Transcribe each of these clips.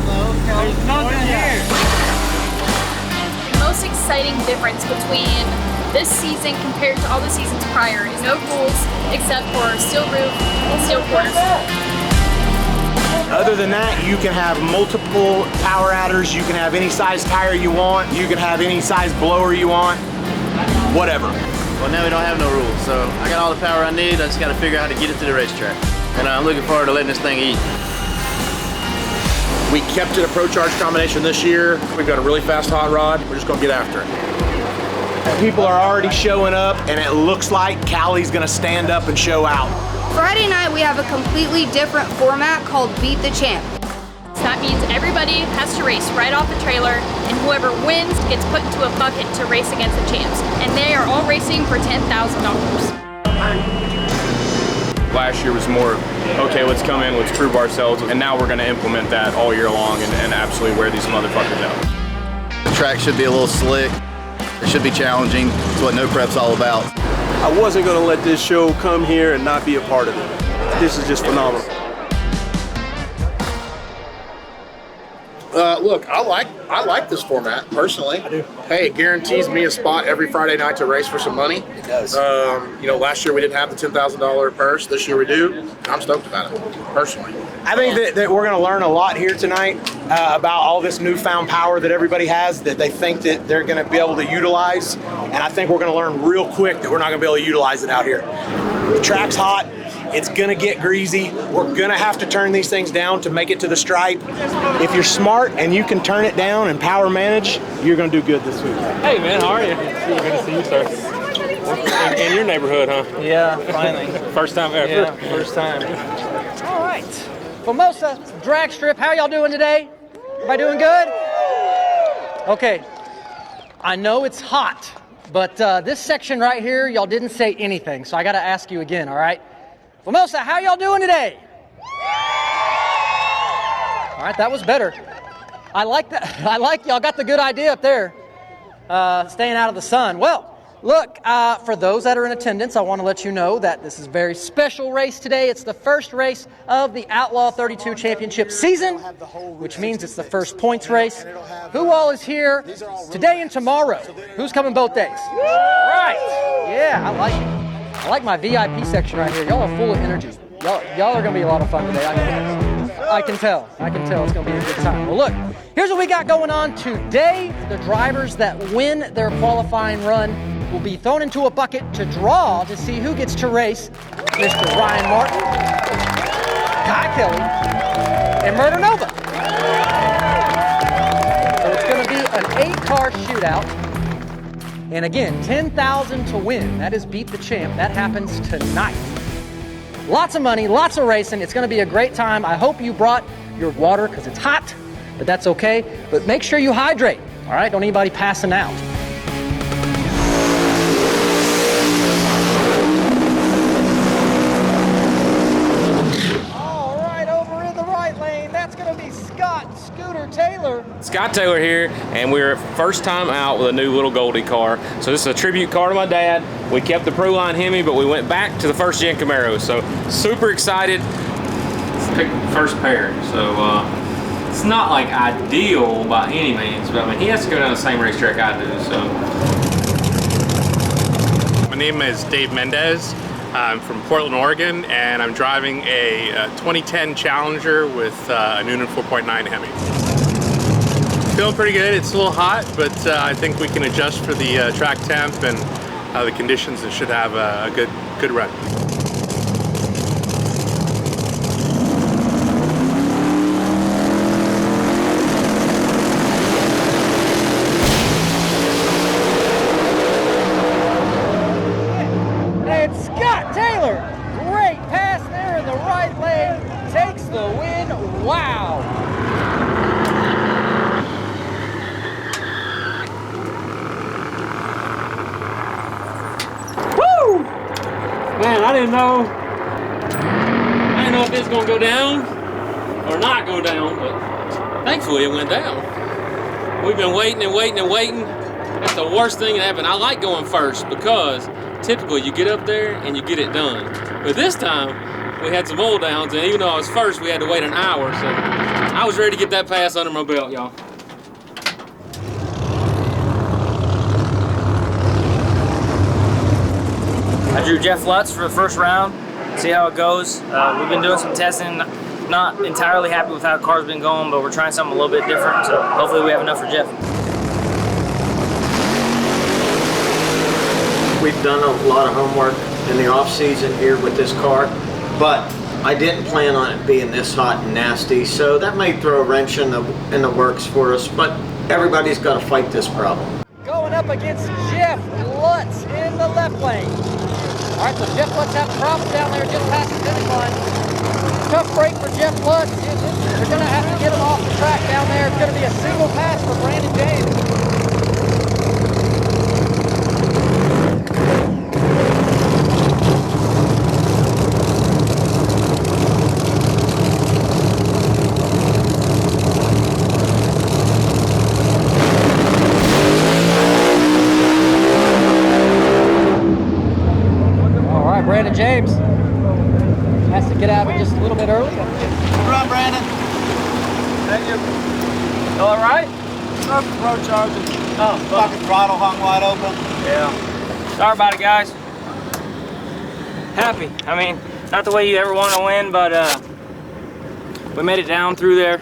Hello. There's nothing here. The most exciting difference between this season compared to all the seasons prior is no rules except for steel roof and steel quarters. Other than that, you can have multiple power adders, you can have any size tire you want, you can have any size blower you want, whatever. Well, now we don't have no rules, so I got all the power I need. I just got to figure out how to get it to the racetrack. And I'm looking forward to letting this thing eat. We kept it a Pro Charge combination this year. We've got a really fast hot rod. We're just gonna get after it. People are already showing up, and it looks like Kelley's gonna stand up and show out. Friday night we have a completely different format called Beat the Champ. So that means everybody has to race right off the trailer, and whoever wins gets put into a bucket to race against the champs. And they are all racing for $10,000. Last year was more, okay, let's come in, let's prove ourselves, and now we're gonna implement that all year long and absolutely wear these motherfuckers out. The track should be a little slick. It should be challenging. It's what No Prep's all about. I wasn't gonna let this show come here and not be a part of it. This is just phenomenal. Look, I like this format personally. I do. Hey, it guarantees me a spot every Friday night to race for some money. It does. You know, last year we didn't have the $10,000 purse. This year we do. I'm stoked about it, personally. I think that we're gonna learn a lot here tonight about all this newfound power that everybody has that they think that they're gonna be able to utilize. And I think we're gonna learn real quick that we're not gonna be able to utilize it out here. The track's hot. It's gonna get greasy. We're gonna have to turn these things down to make it to the stripe. If you're smart and you can turn it down and power manage, you're gonna do good this week. Hey man, how are you? Good to see you, sir. In your neighborhood, huh? Yeah, finally. First time ever? Yeah, first time. All right. Famoso, Dragstrip, how y'all doing today? Everybody doing good? Okay. I know it's hot, but this section right here, y'all didn't say anything, so I gotta ask you again, all right? Famoso, how y'all doing today? All right, that was better. I like that. I like y'all got the good idea up there, staying out of the sun. Well, look, for those that are in attendance, I want to let you know that this is a very special race today. It's the first race of the Outlaw 32 Championship season, which means it's the first points race. Who all is here today and tomorrow? Who's coming both days? Right. Yeah, I like it. I like my VIP section right here. Y'all are full of energy. Y'all are going to be a lot of fun today. I can tell. It's going to be a good time. Well, look, here's what we got going on today. The drivers that win their qualifying run will be thrown into a bucket to draw to see who gets to race Mr. Ryan Morton, Kelley, and Murder Nova. So it's going to be an 8-car shootout. And again, 10,000 to win. That is Beat the Champ. That happens tonight. Lots of money, lots of racing. It's going to be a great time. I hope you brought your water because it's hot, but that's okay. But make sure you hydrate, all right? Don't anybody passing out. All right, over in the right lane, that's going to be Scott Taylor here, and we're first time out with a new little Goldie car. So this is a tribute car to my dad. We kept the Pro Line Hemi, but we went back to the first gen Camaro. So super excited. Let's pick the first pair. So it's not like ideal by any means, but I mean, he has to go down the same racetrack I do, so. My name is Dave Mendez. I'm from Portland, Oregon, and I'm driving a 2010 Challenger with a Noonan 4.9 Hemi. Feeling pretty good. It's a little hot, but I think we can adjust for the track temp and the conditions and should have a good run. And Scott Taylor, great pass there in the right lane, takes the win. Wow. Woo! Man, I didn't know if it was gonna go down or not go down, but thankfully it went down. We've been waiting and waiting and waiting. That's the worst thing that happened. I like going first because typically you get up there and you get it done. But this time, we had some oil downs, and even though I was first, we had to wait an hour, so I was ready to get that pass under my belt, y'all. I drew Jeff Lutz for the first round, see how it goes. We've been doing some testing, not entirely happy with how the car's been going, but we're trying something a little bit different, so hopefully we have enough for Jeff. We've done a lot of homework in the off season here with this car, but I didn't plan on it being this hot and nasty, so that may throw a wrench in the works for us, but everybody's got to fight this problem. Going up against Jeff Lutz in the left lane. All right, so Jeff Lutz have a problem down there just past the finish line. Tough break for Jeff Lutz. They're going to have to get him off the track down there. It's going to be a single pass for Brandon James. Brandon James has to get out just a little bit early. Run, Brandon. Thank you. All right? Nothing, road charging. Oh, fucking throttle hung wide open. Yeah. Sorry about it, guys. Happy. I mean, not the way you ever want to win, but we made it down through there.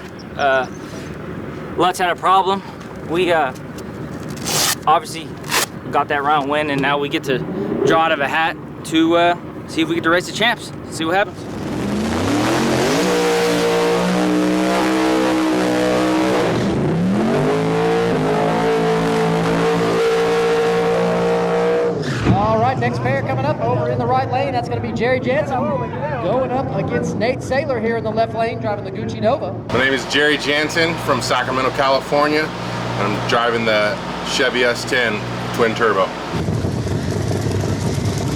Lutz had a problem. We obviously got that round win, and now we get to draw out of a hat to see if we get to race the champs, see what happens. All right, next pair coming up over in the right lane. That's going to be Jerry Jansen going up against Nate Saylor here in the left lane, driving the Gucci Nova. My name is Jerry Jansen from Sacramento, California, and I'm driving the Chevy S10 twin turbo.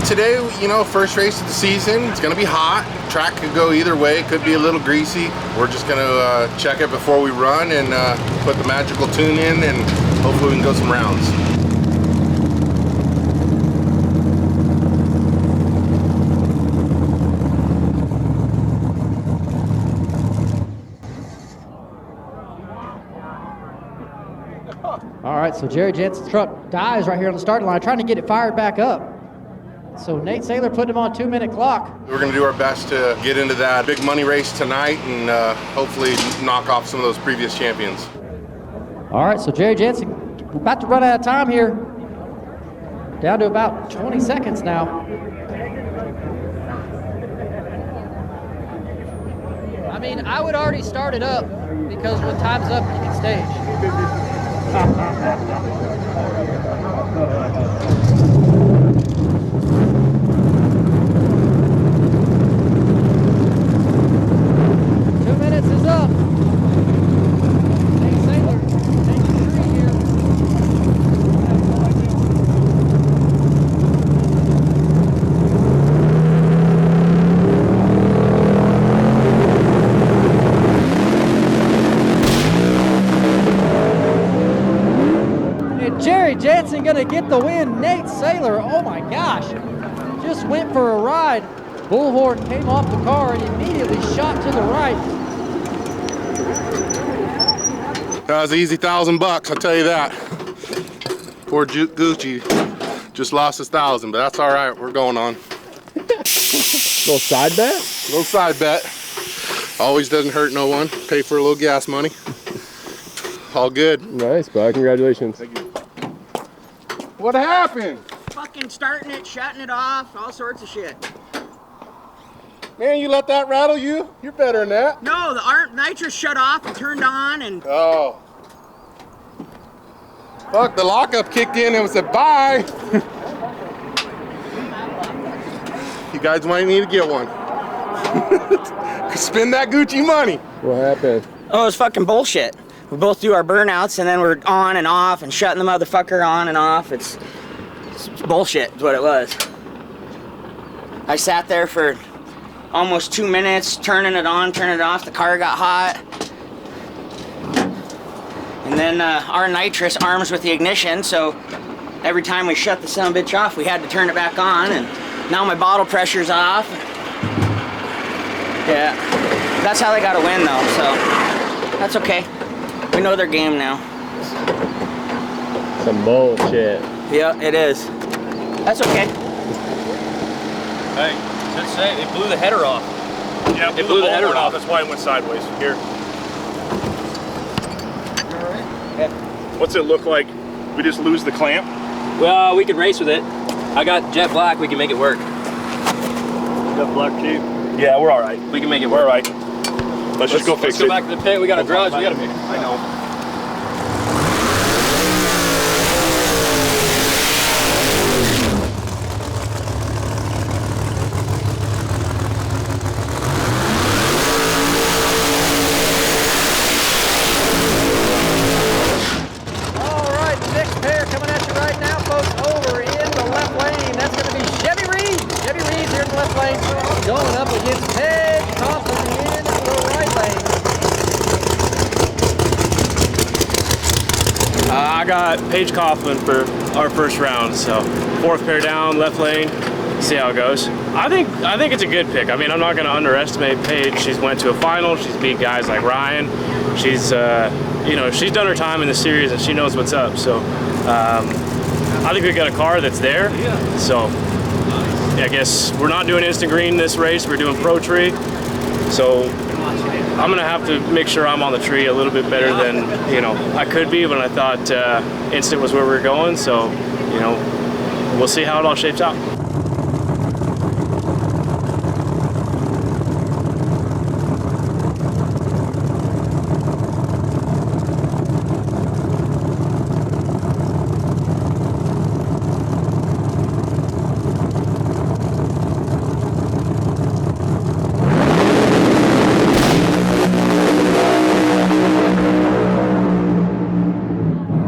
Today, you know, first race of the season, it's gonna be hot. Track could go either way, it could be a little greasy. We're just gonna check it before we run and put the magical tune in, and hopefully we can go some rounds. All right, so Jerry Jensen's truck dies right here on the starting line, trying to get it fired back up. So Nate Saylor put him on 2-minute clock. We're going to do our best to get into that big money race tonight and hopefully knock off some of those previous champions. All right, so Jerry Jansen, we're about to run out of time here. Down to about 20 seconds now. I mean, I would already start it up because when time's up, you can stage. 2 minutes is up. Nate Saylor taking the lead here. And Jerry Jansen gonna get the win. Nate Saylor, oh my gosh, just went for a ride. Bullhorn came off the car and immediately shot to the right. That was an easy $1,000 bucks, I'll tell you that. Poor Gucci just lost his 1,000, but that's all right, we're going on. Little side bet? Little side bet. Always doesn't hurt no one. Pay for a little gas money. All good. Nice, bud. Congratulations. Thank you. What happened? Fucking starting it, shutting it off, all sorts of shit. Man, you let that rattle you? You're better than that. No, the nitrous shut off and turned on and... Oh. Fuck, the lockup kicked in and said bye. You guys might need to get one. Spend that Gucci money. What happened? Oh, it was fucking bullshit. We both do our burnouts and then we're on and off and shutting the motherfucker on and off. It's bullshit is what it was. I sat there for almost 2 minutes, turning it on, turning it off. The car got hot. And then our nitrous arms with the ignition, so every time we shut the son of a bitch off, we had to turn it back on, and now my bottle pressure's off. Yeah, that's how they got to win though, so that's okay. We know their game now. Some bullshit. Yeah, it is. That's okay. Hey, just say it blew the header off. Yeah, it blew the header off. That's why it went sideways. Here. What's it look like? We just lose the clamp? Well, we could race with it. I got jet black. We can make it work. You got black too? Yeah, we're all right. We can make it work. work. We're all right. Let's just go fix it. Let's go back to the pit. We got a garage. We got to fix it. I know. All right, next pair coming at you right now, folks, over in the left lane. That's going to be Chevy Reeves. Chevy Reeves here in the left lane, going up against Paige Coughlin in the right lane. I got Paige Coughlin for our first round, so 4th pair down, left lane. See how it goes. I think it's a good pick. I mean, I'm not going to underestimate Paige. She's went to a final. She's beat guys like Ryan. She's you know, she's done her time in the series and she knows what's up. So I think we got a car that's there. So I guess we're not doing instant green this race. We're doing pro tree. So I'm gonna have to make sure I'm on the tree a little bit better than, you know, I could be when I thought instant was where we were going. So, you know, we'll see how it all shapes out.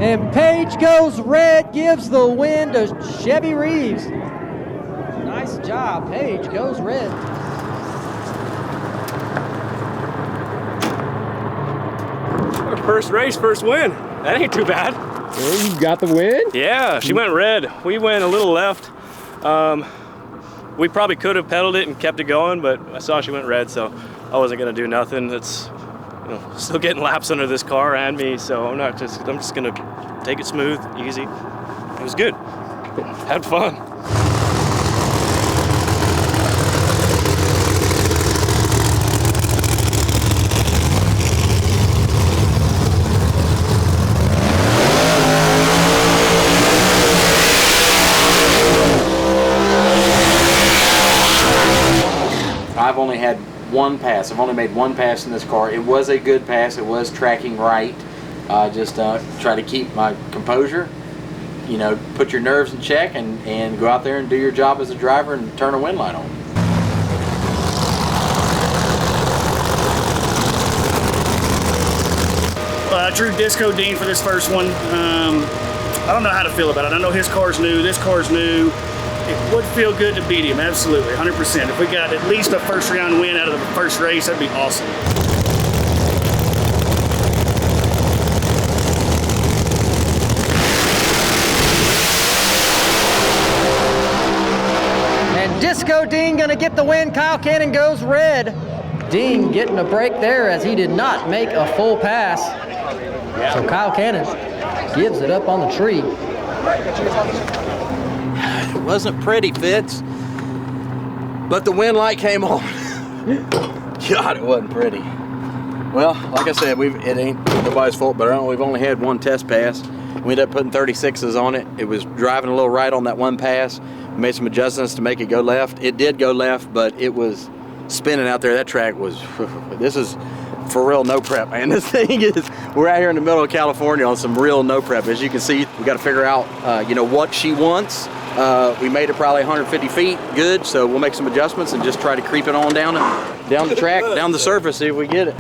And Paige goes red, gives the win to Chevy Reeves. Nice job, Paige goes red. Our first race, first win. That ain't too bad. Well, you got the win? Yeah, she went red. We went a little left. We probably could have pedaled it and kept it going, but I saw she went red, so I wasn't gonna do nothing. It's, you know, still getting laps under this car and me, so I'm just gonna take it smooth, easy. It was good. Had fun. I've only had one pass. I've only made one pass in this car. It was a good pass. It was tracking right. Just try to keep my composure. You know, put your nerves in check and go out there and do your job as a driver and turn a wind light on. I drew Disco Dean for this first one. I don't know how to feel about it. I know his car's new, this car's new. It would feel good to beat him, absolutely, 100%. If we got at least a first round win out of the first race, that'd be awesome. And Disco Dean gonna get the win. Kyle Cannon goes red. Dean getting a break there as he did not make a full pass. So Kyle Cannon gives it up on the tree. It wasn't pretty, Fitz, but the wind light came on. God, it wasn't pretty. Well, like I said, it ain't nobody's fault, but we've only had one test pass. We ended up putting 36s on it. It was driving a little right on that one pass. We made some adjustments to make it go left. It did go left, but it was spinning out there. That track was, this is for real no prep, man. This thing is, we're out here in the middle of California on some real no prep. As you can see, we got to figure out, you know, what she wants. We made it probably 150 feet good, so we'll make some adjustments and just try to creep it on down the track, down the surface, see if we get it.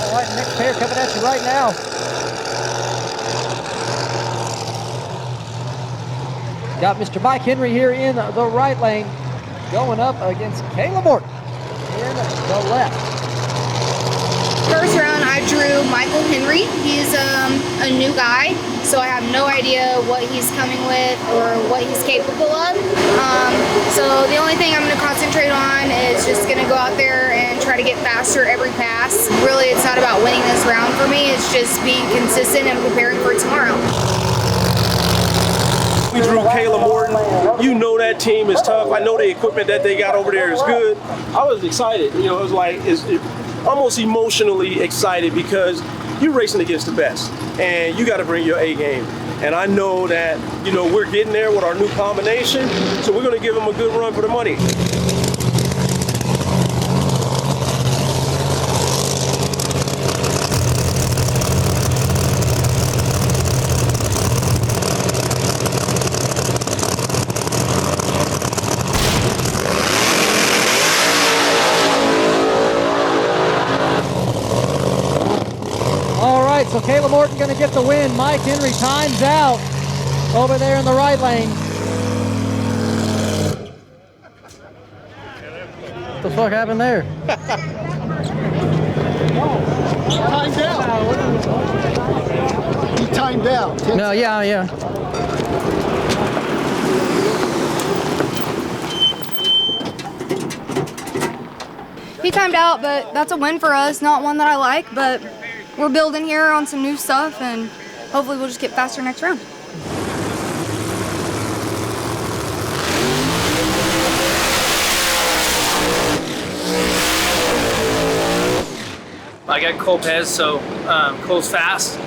All right, next pair coming at you right now. Got Mr. Mike Henry here in the right lane, going up against Kayla Morton in the left. First round, I drew Michael Henry. He's a new guy, so I have no idea what he's coming with or what he's capable of. So the only thing I'm going to concentrate on is just going to go out there and try to get faster every pass. Really, it's not about winning this round for me. It's just being consistent and preparing for tomorrow. We drew Kayla Morton. You know that team is tough. I know the equipment that they got over there is good. I was excited. You know, it was like almost emotionally excited because you're racing against the best, and you got to bring your A game. And I know that, you know, we're getting there with our new combination, so we're going to give them a good run for the money. So Kayla Morton going to get the win. Mike Henry times out over there in the right lane. What the fuck happened there? Timed out. He timed out. No, yeah. He timed out, but that's a win for us. Not one that I like, but we're building here on some new stuff, and hopefully we'll just get faster next round. I got Cole Pez, so Cole's fast.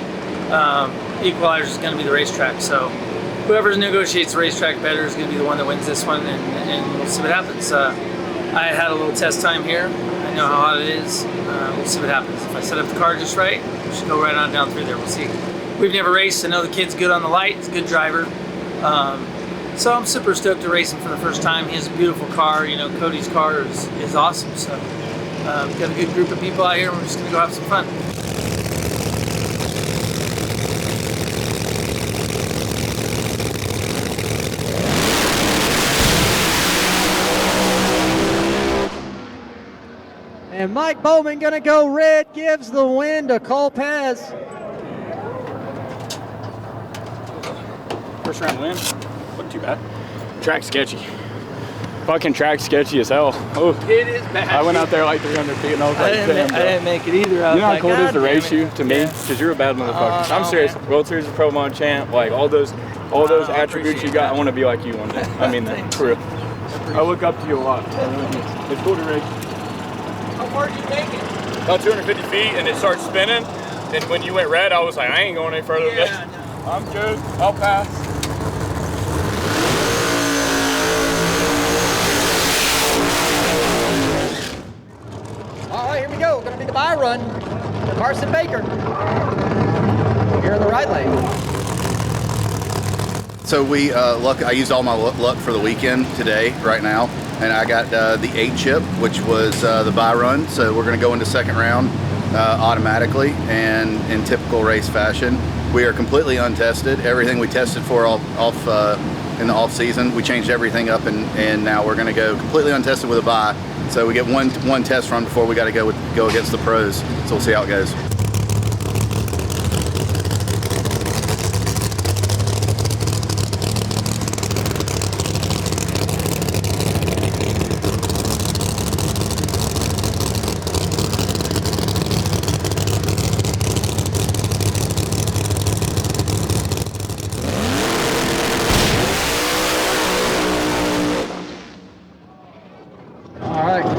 Equalizer is going to be the racetrack, so whoever negotiates the racetrack better is going to be the one that wins this one, and we'll see what happens. I had a little test time here. I know how hot it is. We'll see what happens. If I set up the car just right, we should go right on down through there. We'll see. We've never raced. I know the kid's good on the light. He's a good driver. So I'm super stoked to race him for the first time. He has a beautiful car. You know, Cody's car is awesome. So we've got a good group of people out here, and we're just going to go have some fun. And Mike Bowman gonna go red, gives the win to Cole Pez. First round win, wasn't too bad. Track sketchy. Fucking track sketchy as hell. Oh, it is bad. I went out there like 300 feet and I was like, damn, I didn't make it either. You know how cool it is to race you, to me? Because you're a bad motherfucker. I'm serious. World Series of Pro Mod champ, like all those attributes you got, I want to be like you one day. I mean that, for real. I look up to you a lot. It's cool to race. How far did you make it? About 250 feet, and it starts spinning. And when you went red, I was like, I ain't going any further. Yeah, no. I'm good. I'll pass. All right, here we go. Going to be the bye run for Carson Baker. Here in the right lane. So I used all my luck for the weekend today, right now. And I got the 8 chip, which was the bye run. So we're going to go into second round automatically, and in typical race fashion. We are completely untested. Everything we tested for in the off season, we changed everything up, and now we're going to go completely untested with a bye. So we get one test run before we got to go against the pros. So we'll see how it goes.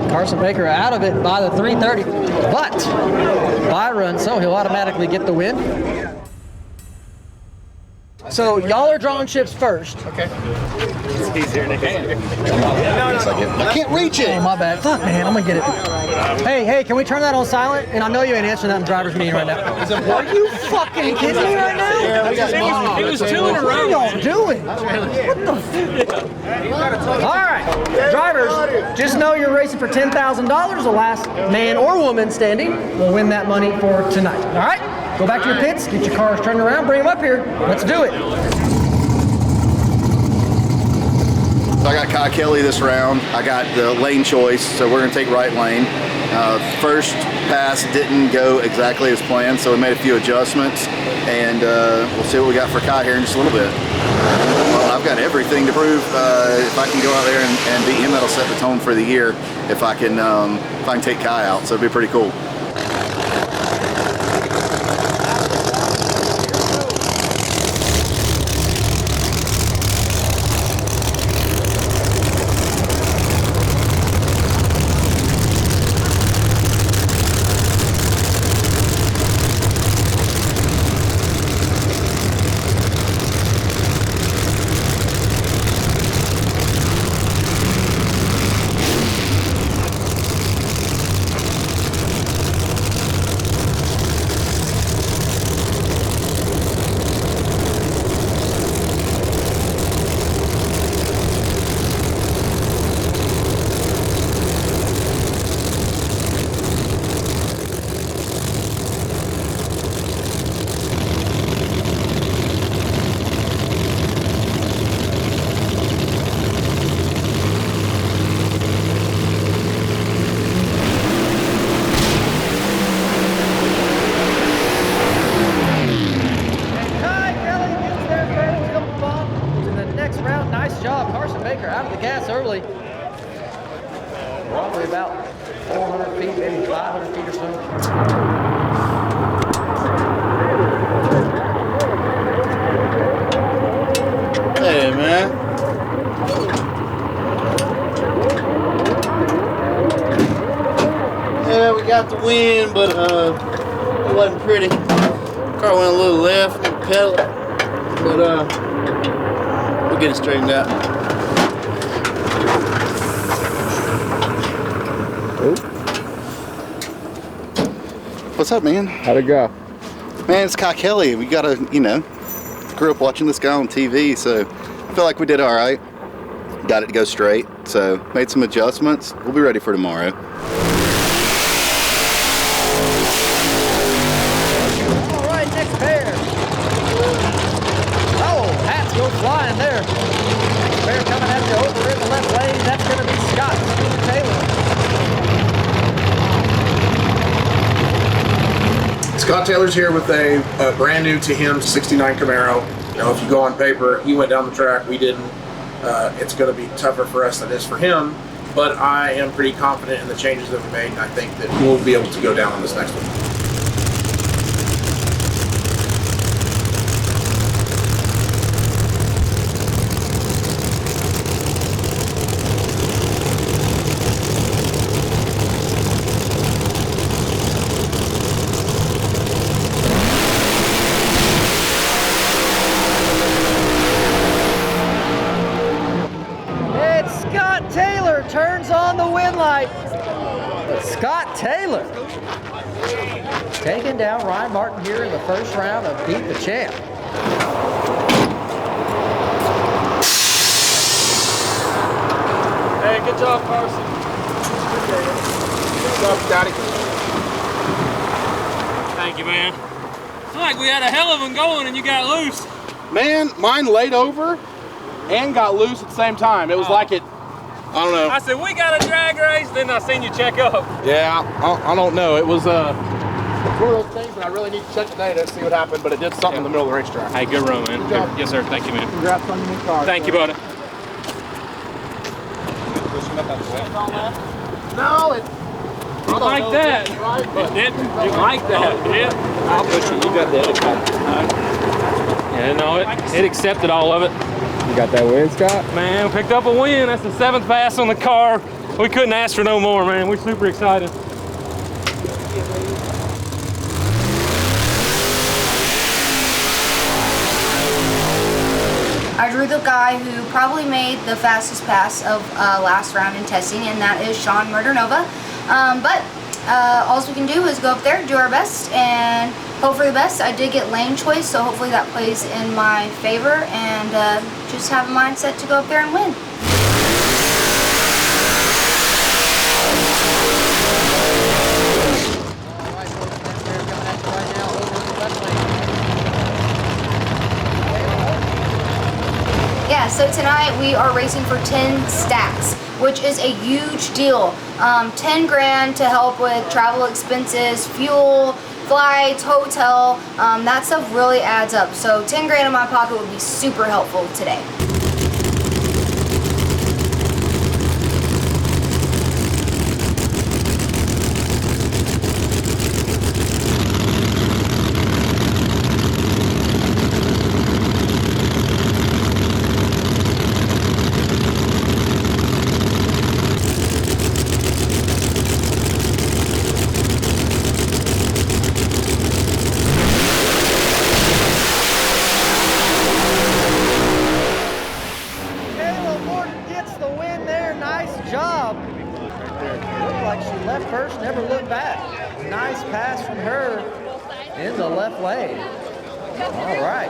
Carson Baker out of it by the 330, but bye run, so he'll automatically get the win. So y'all are drawing chips first. Okay. It's easier to get. I can't reach it. Oh, my bad. Fuck, man, I'm gonna get it. Hey, can we turn that on silent? And I know you ain't answering that in driver's meeting right now. Are you fucking kidding me right now? Yeah, we got it was 2 in a row. What are y'all doing? What the fuck? All right, drivers, just know you're racing for $10,000. The last man or woman standing will win that money for tonight. All right? Go back to your pits, get your cars turned around, bring them up here. Let's do it. So I got Kelley this round. I got the lane choice, so we're gonna take right lane. First pass didn't go exactly as planned, so we made a few adjustments, and we'll see what we got for Kai here in just a little bit. Well, I've got everything to prove. If I can go out there and beat him, that'll set the tone for the year. If I can take Kai out, so it'd be pretty cool. Out of the gas early. Probably about 400 feet, maybe 500 feet or so. Hey, man. Yeah, we got the win, but it wasn't pretty. Car went a little left, little pedal, but we'll get it straightened out. What's up, man? How'd it go? Man, it's Kelley. We gotta, grew up watching this guy on TV, so I feel like we did all right. Got it to go straight, so made some adjustments. We'll be ready for tomorrow. All right, next pair. Oh, hats go flying there. Next pair coming at you over in the left lane. That's going to be Scott Taylor. Scott Taylor's here with a brand new to him 69 Camaro. If you go on paper, he went down the track, we didn't. It's going to be tougher for us than it is for him, but I am pretty confident in the changes that we made, and I think that we'll be able to go down on this next one. Turns on the win light. Scott Taylor taking down Ryan Martin here in the first round of Beat the Champ. Hey, good job, Carson. Good job, Scotty. Thank you, man. It's like we had a hell of one going and you got loose. Man, mine laid over and got loose at the same time. It was like it, I don't know. I said, we got a drag race, then I seen you check up. Yeah, I don't know. It was one of those things that I really need to check today to see what happened, but it did something in the middle of the racetrack. Hey, good run, man. Good job. Yes, sir. Thank you, man. Congrats on your new car. Thank you, buddy. No, it like that. Right, it didn't. You like that. It did. I'll push you. You got the other car. Yeah, no, it accepted all of it. You got that win, Scott? Man, we picked up a win. That's the 7th pass on the car. We couldn't ask for no more, man. We're super excited. I drew the guy who probably made the fastest pass of last round in testing, and that is Sean Murdernova. But all we can do is go up there, do our best, and hope for the best. I did get lane choice, so hopefully that plays in my favor, and just have a mindset to go up there and win. Yeah, so tonight tonight we are racing for 10 stacks, which is a huge deal. 10 grand to help with travel expenses, fuel, flights, hotel, that stuff really adds up. So 10 grand in my pocket would be super helpful today. First, never looked back. Nice pass from her in the left lane. All right.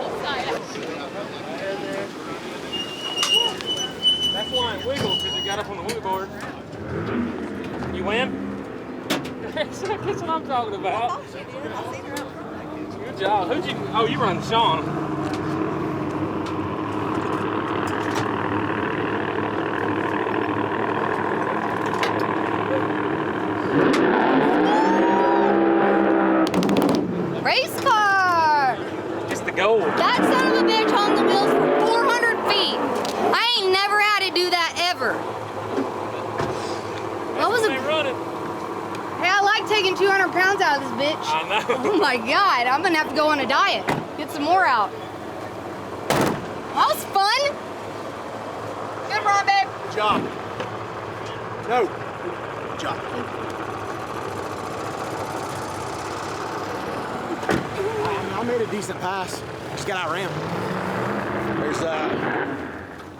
That's why it wiggled, because it got up on the wheelboard. You win? That's what I'm talking about. Good job. Who'd you? Oh, you run Sean. Race car! It's the goal. That son of a bitch hung the wheels for 400 feet. I ain't never had to do that ever. That was a... Hey, I like taking 200 pounds out of this bitch. I know. Oh my God, I'm gonna have to go on a diet. Get some more out. That was fun. Good run, babe. Good job. No. Good job. I made a decent pass. Just got outran. There's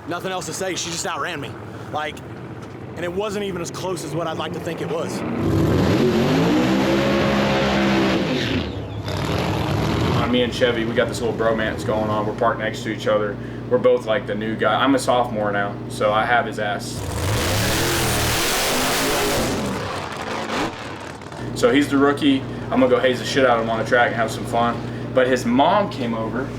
nothing else to say. She just outran me. Like, and it wasn't even as close as what I'd like to think it was. Me and Chevy, we got this little bromance going on. We're parked next to each other. We're both like the new guy. I'm a sophomore now, so I have his ass. So he's the rookie. I'm gonna go haze the shit out of him on the track and have some fun. But his mom came over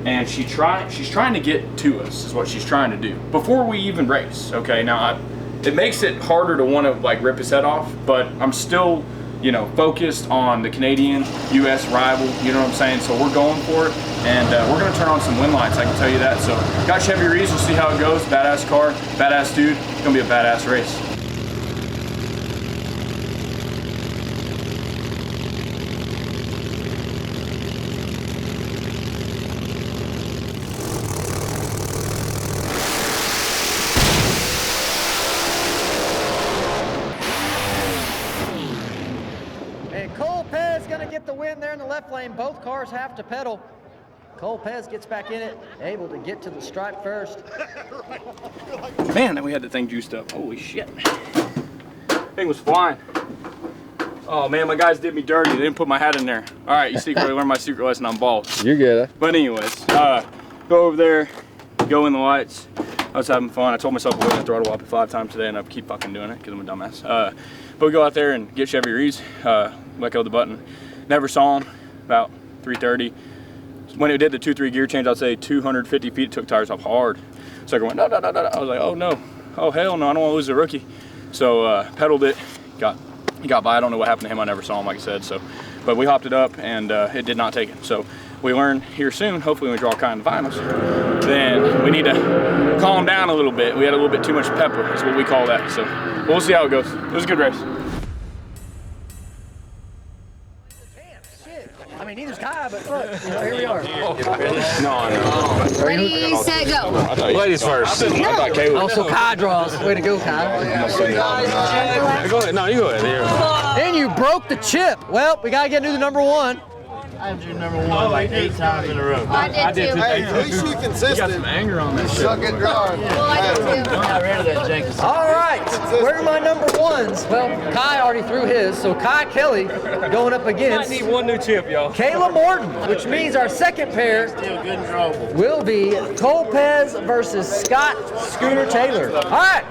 and she's trying to get to us, is what she's trying to do, before we even race. Okay, now it makes it harder to want to like rip his head off, but I'm still, you know, focused on the Canadian US rival, you know what I'm saying? So we're going for it, and we're gonna turn on some wind lights, I can tell you that. So got Chevy Reeves, we'll see how it goes. Badass car, badass dude, it's gonna be a badass race. The win there in the left lane. Both cars have to pedal. Cole Pez gets back in it, able to get to the stripe first. Man, we had the thing juiced up. Holy shit. Thing was flying. Oh man, my guys did me dirty. They didn't put my hat in there. All right, you secretly learned my secret lesson on balls. You're good. But anyways, go over there, go in the lights. I was having fun. I told myself to wait the throttle up 5 times today, and I keep fucking doing it because I'm a dumbass. But we go out there and get Chevy Reeves, let go of the button. Never saw him, about 330. When it did the 2-3 gear change, I'd say 250 feet, took tires off hard. So I went, no. I was like, oh no, oh hell no, I don't want to lose the rookie. So pedaled it, he got by. I don't know what happened to him, I never saw him, like I said. So, but we hopped it up and it did not take it. So we learn here soon, hopefully when we draw kind of finals, then we need to calm down a little bit. We had a little bit too much pepper, is what we call that. So we'll see how it goes. It was a good race. I mean, neither's Kai, but look, you know, here we are. No. Ready, set, go. Ladies first. I thought Kayla. Also, Kai draws. Way to go, Kai. Go ahead. No, you go ahead. And you broke the chip. Well, we got to get into the number 1. I drew number 1 like 8 times in a row. I did too. Hey, at least you consistent. You got some anger on that shit. Suck it dry. Well, I did too. I got rid of that Jenkins. All right, where are my number 1s? Well, Kai already threw his, so Kelley going up against. I need one new chip, y'all. Kayla Morton, which means our second pair Still good and drawable. will be Cole Pez versus Scott Scooter Taylor. All right,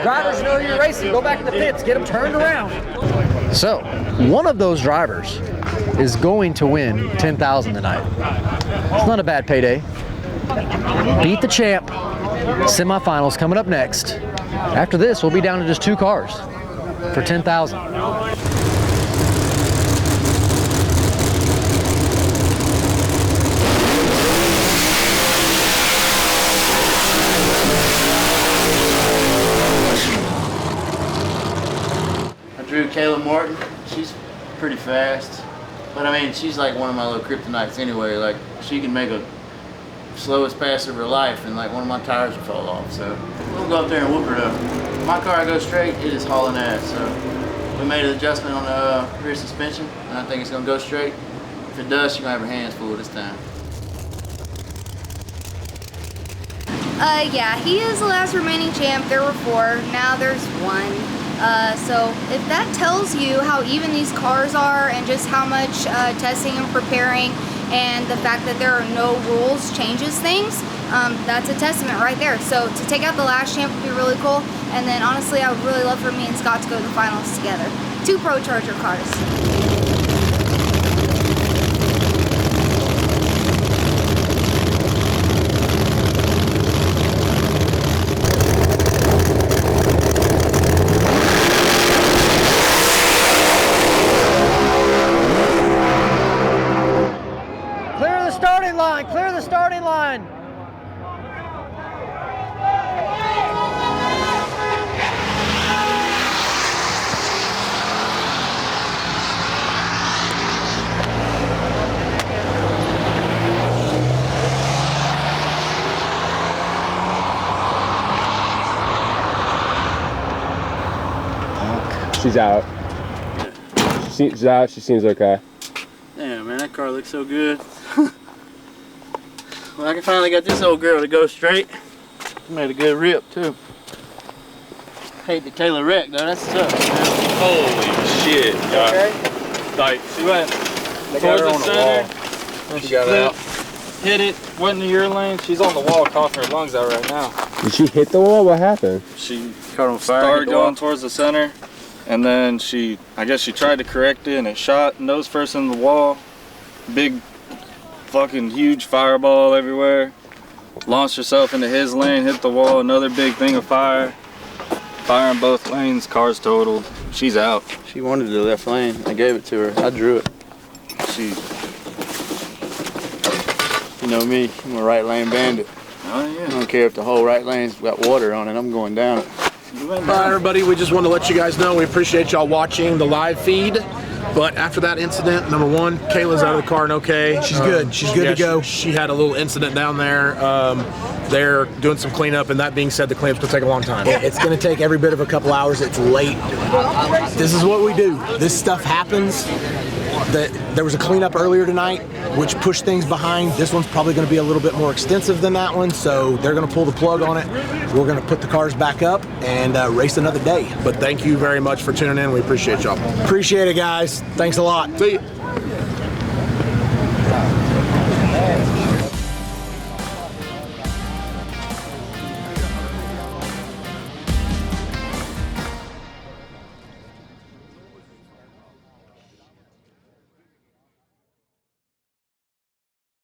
drivers know you're racing. Go back to the pits, get them turned around. So, one of those drivers is going to win $10,000 tonight. It's not a bad payday. Beat the champ, Semifinals coming up next. After this, we'll be down to just 2 cars for $10,000. Drew Kayla Morton. She's pretty fast, but I mean, she's like one of my little kryptonites anyway. Like, she can make a slowest pass of her life and like one of my tires will fall off. So we'll go up there and whoop her up. My car goes straight, it is hauling ass. So we made an adjustment on the rear suspension, and I think it's gonna go straight. If it does, she's gonna have her hands full this time. Yeah, he is the last remaining champ. There were 4, now there's 1. So if that tells you how even these cars are and just how much testing and preparing and the fact that there are no rules changes things, that's a testament right there. So to take out the last champ would be really cool. And then honestly, I would really love for me and Scott to go to the finals together. 2 Pro Charger cars. Clear the starting line. She's out. She's out. She seems okay. Damn, man, that car looks so good. Well, I finally got this old girl to go straight. Made a good rip too. Hate the Kayla wreck though, that sucks. Holy shit, God. Okay? Like, She went towards the center, and She she got out. hit it, went into your lane. She's on the wall coughing her lungs out right now. Did she hit the wall? What happened? She caught on fire. started going towards the center, and then I guess she tried to correct it, and it shot nose first in the wall. Big fucking huge fireball everywhere. Launched herself into his lane, hit the wall, another big thing of fire. Fire in both lanes, car's totaled. She's out. She wanted the left lane. I gave it to her. I drew it. You know me, I'm a right lane bandit. Oh yeah. I don't care if the whole right lane's got water on it, I'm going down it. All right, everybody, we just want to let you guys know we appreciate y'all watching the live feed. But after that incident, number 1, Kayla's out of the car and okay. She's good. She's good to go. She had a little incident down there. They're doing some cleanup, and that being said, the cleanup's gonna take a long time. It's going to take every bit of a couple hours. It's late. This is what we do. This stuff happens. There was a cleanup earlier tonight, which pushed things behind. This one's probably going to be a little bit more extensive than that one, so they're going to pull the plug on it. We're going to put the cars back up and race another day. But thank you very much for tuning in. We appreciate y'all. Appreciate it, guys. Thanks a lot. See you.